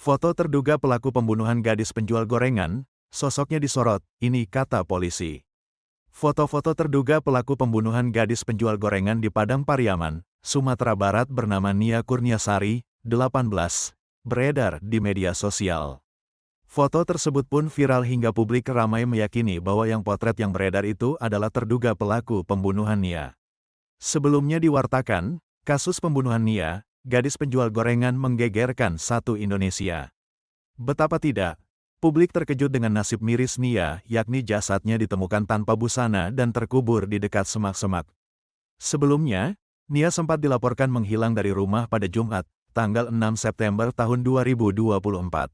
Foto terduga pelaku pembunuhan gadis penjual gorengan, sosoknya disorot, ini kata polisi. Foto-foto terduga pelaku pembunuhan gadis penjual gorengan di Padang Pariaman, Sumatera Barat bernama Nia Kurniasari, 18, beredar di media sosial. Foto tersebut pun viral hingga publik ramai meyakini bahwa yang potret yang beredar itu adalah terduga pelaku pembunuhan Nia. Sebelumnya diwartakan, kasus pembunuhan Nia, gadis penjual gorengan menggegerkan satu Indonesia. Betapa tidak, publik terkejut dengan nasib miris Nia, yakni jasadnya ditemukan tanpa busana dan terkubur di dekat semak-semak. Sebelumnya, Nia sempat dilaporkan menghilang dari rumah pada Jumat, tanggal 6 September tahun 2024.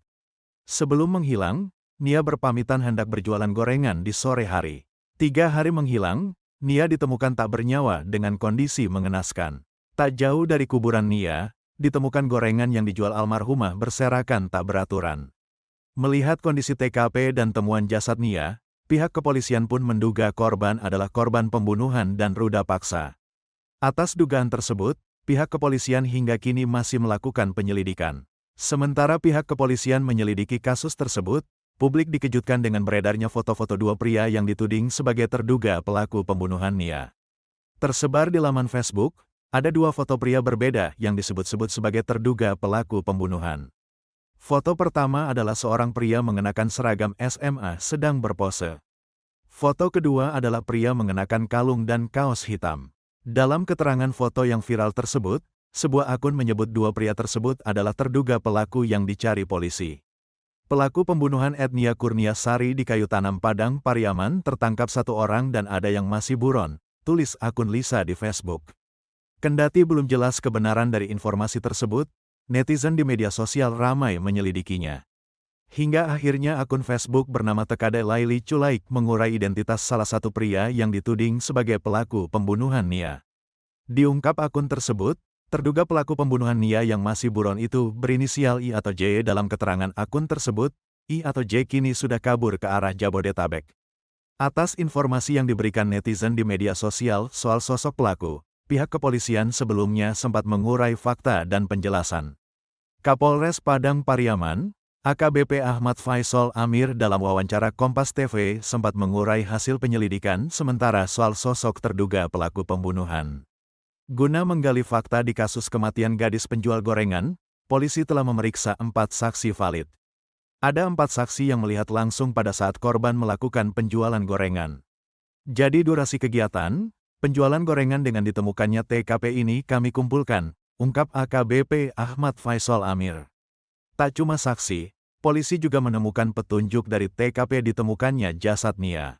Sebelum menghilang, Nia berpamitan hendak berjualan gorengan di sore hari. 3 hari menghilang, Nia ditemukan tak bernyawa dengan kondisi mengenaskan. Tak jauh dari kuburan Nia, ditemukan gorengan yang dijual almarhumah berserakan tak beraturan. Melihat kondisi TKP dan temuan jasad Nia, pihak kepolisian pun menduga korban adalah korban pembunuhan dan ruda paksa. Atas dugaan tersebut, pihak kepolisian hingga kini masih melakukan penyelidikan. Sementara pihak kepolisian menyelidiki kasus tersebut, publik dikejutkan dengan beredarnya foto-foto dua pria yang dituding sebagai terduga pelaku pembunuhan Nia. Tersebar di laman Facebook, ada 2 foto pria berbeda yang disebut-sebut sebagai terduga pelaku pembunuhan. Foto pertama adalah seorang pria mengenakan seragam SMA sedang berpose. Foto kedua adalah pria mengenakan kalung dan kaos hitam. Dalam keterangan foto yang viral tersebut, sebuah akun menyebut 2 pria tersebut adalah terduga pelaku yang dicari polisi. Pelaku pembunuhan Nia Kurniasari di Kayu Tanam Padang Pariaman tertangkap 1 orang dan ada yang masih buron, tulis akun Lisa di Facebook. Kendati belum jelas kebenaran dari informasi tersebut, netizen di media sosial ramai menyelidikinya. Hingga akhirnya akun Facebook bernama Tekade Laili Culaik mengurai identitas salah satu pria yang dituding sebagai pelaku pembunuhan Nia. Diungkap akun tersebut, terduga pelaku pembunuhan Nia yang masih buron itu berinisial I atau J. Dalam keterangan akun tersebut, I atau J kini sudah kabur ke arah Jabodetabek. Atas informasi yang diberikan netizen di media sosial soal sosok pelaku, pihak kepolisian sebelumnya sempat mengurai fakta dan penjelasan. Kapolres Padang Pariaman, AKBP Ahmad Faisal Amir dalam wawancara Kompas TV sempat mengurai hasil penyelidikan sementara soal sosok terduga pelaku pembunuhan. Guna menggali fakta di kasus kematian gadis penjual gorengan, polisi telah memeriksa 4 saksi valid. Ada 4 saksi yang melihat langsung pada saat korban melakukan penjualan gorengan. Jadi durasi kegiatan, penjualan gorengan dengan ditemukannya TKP ini kami kumpulkan, ungkap AKBP Ahmad Faisal Amir. Tak cuma saksi, polisi juga menemukan petunjuk dari TKP ditemukannya jasad Nia.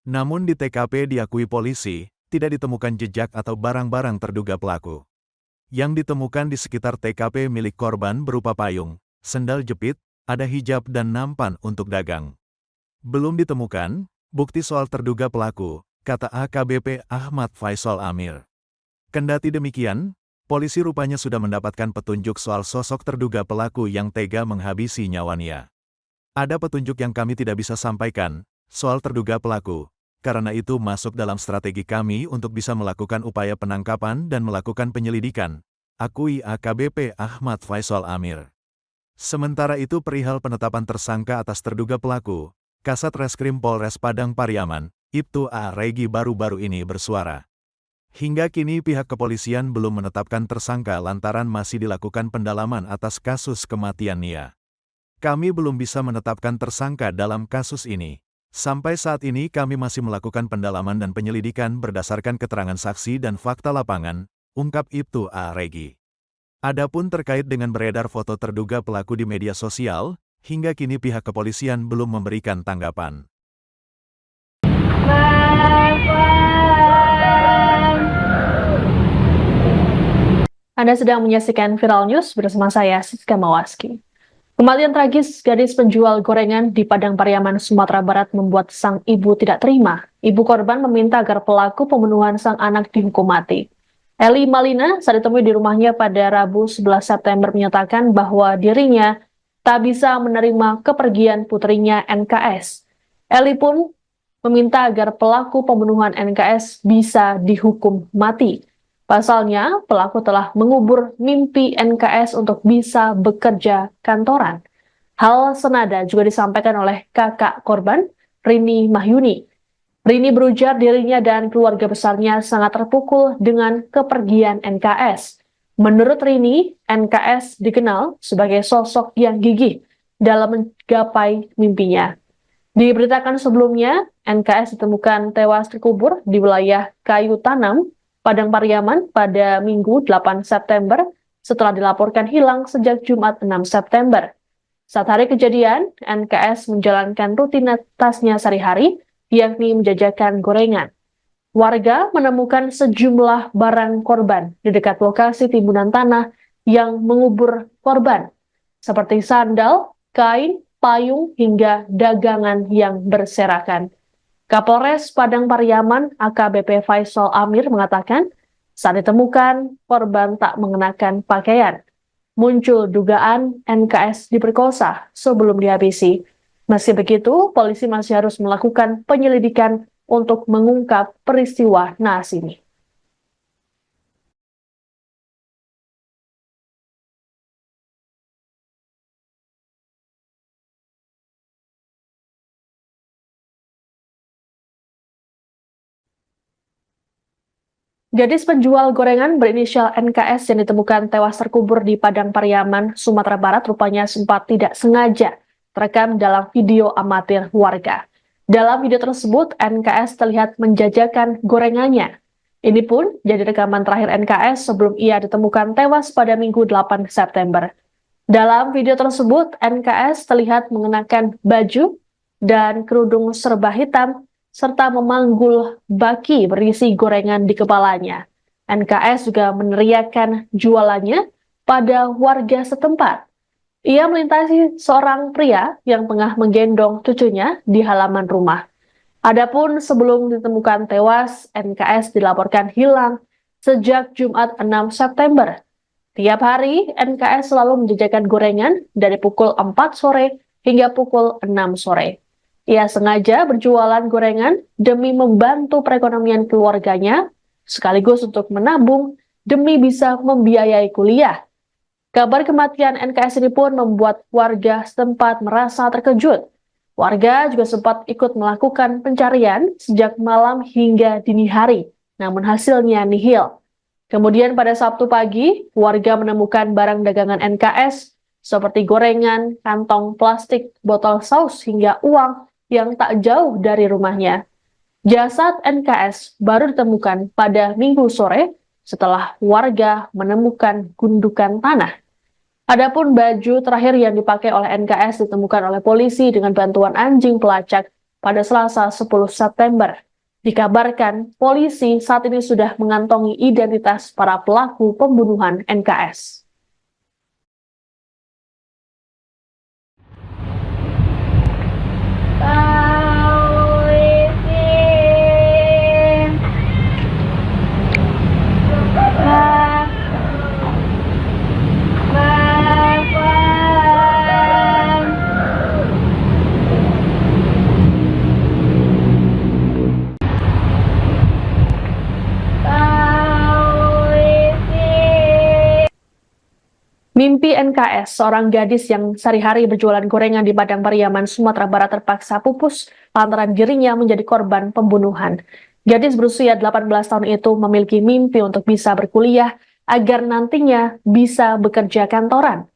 Namun di TKP diakui polisi, tidak ditemukan jejak atau barang-barang terduga pelaku. Yang ditemukan di sekitar TKP milik korban berupa payung, sendal jepit, ada hijab dan nampan untuk dagang. Belum ditemukan bukti soal terduga pelaku, kata AKBP Ahmad Faisal Amir. Kendati demikian, polisi rupanya sudah mendapatkan petunjuk soal sosok terduga pelaku yang tega menghabisi nyawa Nia. Ada petunjuk yang kami tidak bisa sampaikan soal terduga pelaku, karena itu masuk dalam strategi kami untuk bisa melakukan upaya penangkapan dan melakukan penyelidikan, akui AKBP Ahmad Faisal Amir. Sementara itu perihal penetapan tersangka atas terduga pelaku, Kasat Reskrim Polres Padang Pariaman, Ibtu A. Regi baru-baru ini bersuara. Hingga kini pihak kepolisian belum menetapkan tersangka lantaran masih dilakukan pendalaman atas kasus kematian Nia. Kami belum bisa menetapkan tersangka dalam kasus ini. Sampai saat ini kami masih melakukan pendalaman dan penyelidikan berdasarkan keterangan saksi dan fakta lapangan, ungkap Ibtu A. Regi. Adapun terkait dengan beredar foto terduga pelaku di media sosial, hingga kini pihak kepolisian belum memberikan tanggapan. Anda sedang menyaksikan Viral News bersama saya, Siska Mawaski. Kematian tragis gadis penjual gorengan di Padang Pariaman, Sumatera Barat membuat sang ibu tidak terima. Ibu korban meminta agar pelaku pembunuhan sang anak dihukum mati. Eli Malina saat ditemui di rumahnya pada Rabu 11 September menyatakan bahwa dirinya tak bisa menerima kepergian putrinya NKS. Eli pun meminta agar pelaku pembunuhan NKS bisa dihukum mati. Pasalnya, pelaku telah mengubur mimpi NKS untuk bisa bekerja kantoran. Hal senada juga disampaikan oleh kakak korban, Rini Mahyuni. Rini berujar dirinya dan keluarga besarnya sangat terpukul dengan kepergian NKS. Menurut Rini, NKS dikenal sebagai sosok yang gigih dalam menggapai mimpinya. Diberitakan sebelumnya, NKS ditemukan tewas terkubur di wilayah Kayu Tanam, Padang Pariaman pada Minggu 8 September setelah dilaporkan hilang sejak Jumat 6 September. Saat hari kejadian, NKS menjalankan rutinitasnya sehari-hari, yakni menjajakan gorengan. Warga menemukan sejumlah barang korban di dekat lokasi timbunan tanah yang mengubur korban, seperti sandal, kain, payung, hingga dagangan yang berserakan. Kapolres Padang Pariaman AKBP Faisal Amir mengatakan, saat ditemukan, korban tak mengenakan pakaian. Muncul dugaan NKS diperkosa sebelum dihabisi. Meski begitu, polisi masih harus melakukan penyelidikan untuk mengungkap peristiwa naas ini. Gadis penjual gorengan berinisial NKS yang ditemukan tewas terkubur di Padang Pariaman, Sumatera Barat rupanya sempat tidak sengaja terekam dalam video amatir warga. Dalam video tersebut, NKS terlihat menjajakan gorengannya. Ini pun jadi rekaman terakhir NKS sebelum ia ditemukan tewas pada Minggu 8 September. Dalam video tersebut, NKS terlihat mengenakan baju dan kerudung serba hitam serta memanggul baki berisi gorengan di kepalanya. NKS juga meneriakkan jualannya pada warga setempat. Ia melintasi seorang pria yang tengah menggendong cucunya di halaman rumah. Adapun sebelum ditemukan tewas, NKS dilaporkan hilang sejak Jumat 6 September. Tiap hari, NKS selalu menjajakan gorengan dari pukul 4 sore hingga pukul 6 sore. Ia sengaja berjualan gorengan demi membantu perekonomian keluarganya, sekaligus untuk menabung demi bisa membiayai kuliah. Kabar kematian NKS ini pun membuat warga setempat merasa terkejut. Warga juga sempat ikut melakukan pencarian sejak malam hingga dini hari, namun hasilnya nihil. Kemudian pada Sabtu pagi, warga menemukan barang dagangan NKS seperti gorengan, kantong plastik, botol saus, hingga uang yang tak jauh dari rumahnya. Jasad NKS baru ditemukan pada Minggu sore setelah warga menemukan gundukan tanah. Adapun baju terakhir yang dipakai oleh NKS ditemukan oleh polisi dengan bantuan anjing pelacak pada Selasa 10 September. Dikabarkan polisi saat ini sudah mengantongi identitas para pelaku pembunuhan NKS. Mimpi NKS, seorang gadis yang sehari-hari berjualan gorengan di Padang Pariaman, Sumatera Barat terpaksa pupus lantaran dirinya menjadi korban pembunuhan. Gadis berusia 18 tahun itu memiliki mimpi untuk bisa berkuliah agar nantinya bisa bekerja kantoran.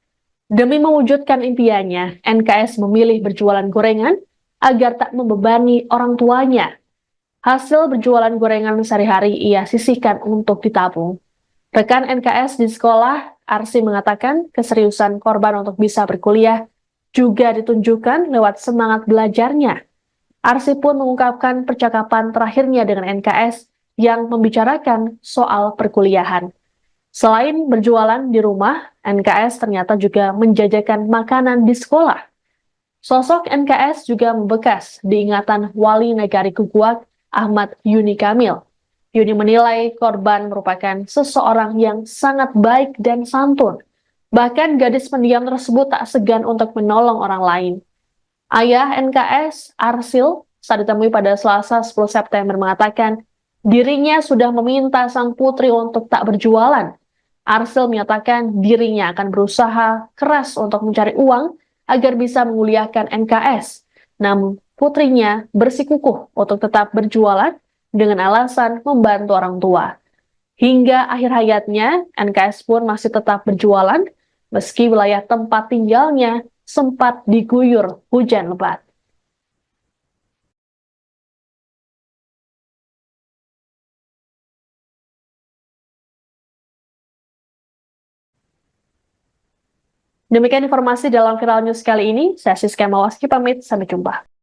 Demi mewujudkan impiannya, NKS memilih berjualan gorengan agar tak membebani orang tuanya. Hasil berjualan gorengan sehari-hari ia sisihkan untuk ditabung. Rekan NKS di sekolah, Arsi mengatakan keseriusan korban untuk bisa berkuliah juga ditunjukkan lewat semangat belajarnya. Arsi pun mengungkapkan percakapan terakhirnya dengan NKS yang membicarakan soal perkuliahan. Selain berjualan di rumah, NKS ternyata juga menjajakan makanan di sekolah. Sosok NKS juga membekas di ingatan Wali Negari Kuguak, Ahmad Yuni Kamil. Yuni menilai korban merupakan seseorang yang sangat baik dan santun. Bahkan gadis pendiam tersebut tak segan untuk menolong orang lain. Ayah NKS, Arsil, saat ditemui pada Selasa 10 September mengatakan, Dirinya sudah meminta sang putri untuk tak berjualan. Arsil menyatakan dirinya akan berusaha keras untuk mencari uang agar bisa menguliahkan NKS. Namun, putrinya bersikukuh untuk tetap berjualan dengan alasan membantu orang tua. Hingga akhir hayatnya, NKS pun masih tetap berjualan meski wilayah tempat tinggalnya sempat diguyur hujan lebat. Demikian informasi dalam Viral News kali ini. Saya Siska Mawaski pamit, sampai jumpa.